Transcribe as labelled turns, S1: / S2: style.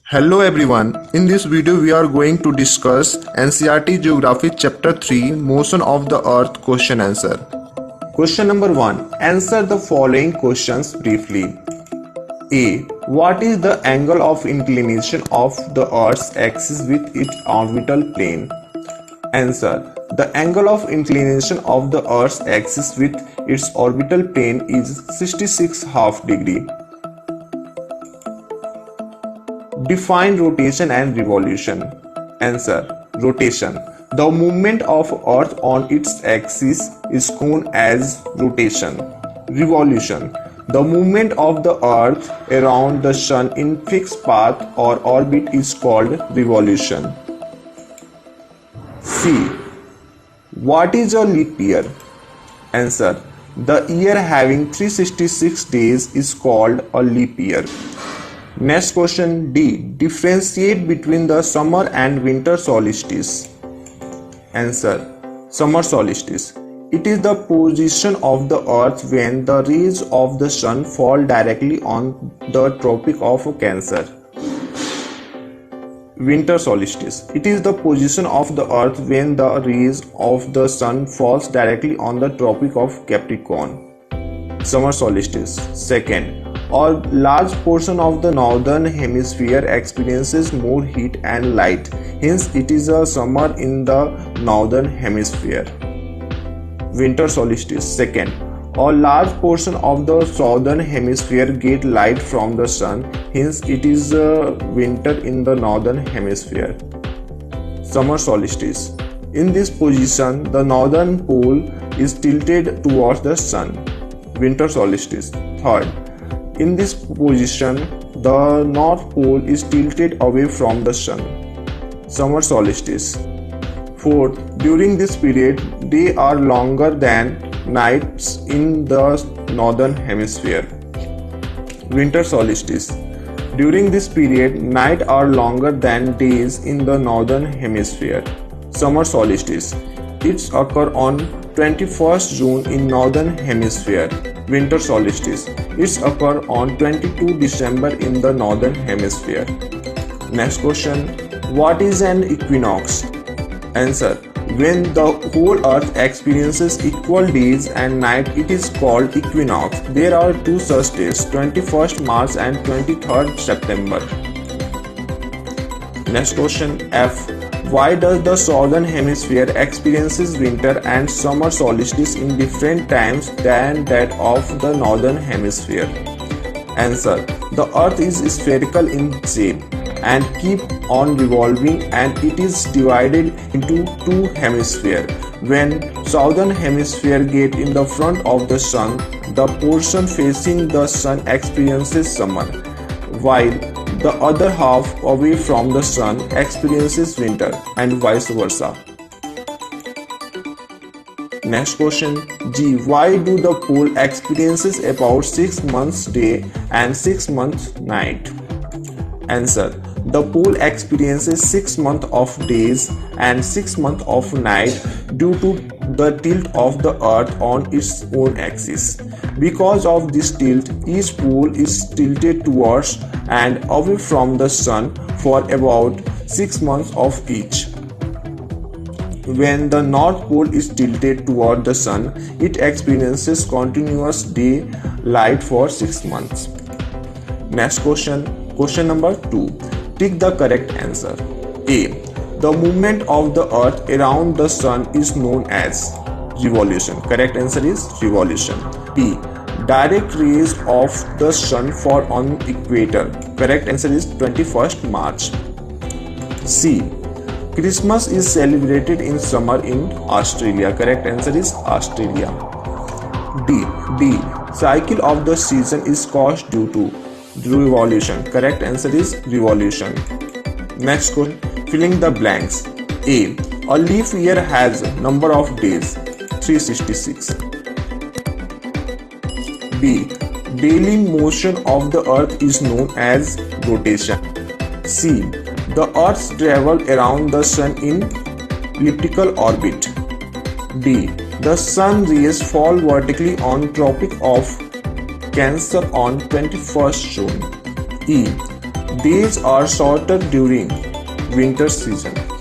S1: Hello everyone, in this video we are going to discuss NCERT Geography Chapter 3 Motion of the Earth Question Answer. Question number 1. Answer the following questions briefly. A. What is the angle of inclination of the Earth's axis with its orbital plane? Answer. The angle of inclination of the Earth's axis with its orbital plane is 66.5 degree. Define rotation and revolution. Answer. Rotation. The movement of Earth on its axis is known as rotation. Revolution. The movement of the Earth around the Sun in fixed path or orbit is called revolution. C. What is a leap year? Answer. The year having 366 days is called a leap year. Next question D. Differentiate between the summer and winter solstice. Answer. Summer solstice. It is the position of the earth when the rays of the sun fall directly on the Tropic of Cancer. Winter solstice. It is the position of the earth when the rays of the sun falls directly on the Tropic of Capricorn. Summer solstice. Second. A large portion of the northern hemisphere experiences more heat and light, hence it is a summer in the northern hemisphere. Winter solstice. Second. A large portion of the southern hemisphere get light from the sun, hence it is winter in the northern hemisphere. Summer solstice. In this position, the northern pole is tilted towards the sun. Winter solstice. Third. In this position, the North Pole is tilted away from the Sun. Summer solstice. Fourth, during this period, days are longer than nights in the Northern Hemisphere. Winter solstice. During this period, nights are longer than days in the Northern Hemisphere. Summer solstice. It occurs on 21st June in Northern Hemisphere. Winter solstice. It occurs on 22 December in the Northern Hemisphere. Next question. What is an equinox? Answer. When the whole earth experiences equal days and nights, it is called equinox. There are two such days, 21st March and 23rd September. Next question. F. Why does the southern hemisphere experiences winter and summer solstice in different times than that of the northern hemisphere? Answer. The earth is spherical in shape and keep on revolving, and it is divided into two hemispheres. When southern hemisphere get in the front of the sun, the portion facing the sun experiences summer, while the other half away from the sun experiences winter, and vice versa. Next question G. Why do the pole experiences about 6 months day and 6 months night? Answer. The pole experiences 6 months of days and 6 months of night due to the tilt of the earth on its own axis. Because of this tilt, each pole is tilted towards and away from the sun for about 6 months of each. When the North Pole is tilted toward the sun, it experiences continuous daylight for 6 months. Next question, question number 2. Pick the correct answer. A. The movement of the earth around the sun is known as revolution. Correct answer is revolution. B. Direct rays of the sun fall on equator. Correct answer is 21st March. C. Christmas is celebrated in summer in Australia. Correct answer is Australia. D. Cycle of the season is caused due to revolution. Correct answer is revolution. Next question, filling the blanks. A. A leap year has number of days 366. B. Daily motion of the earth is known as rotation. C. The earth travels around the sun in elliptical orbit. D. The sun rays fall vertically on Tropic of Cancer on 21st June. E. These are shorter during winter season.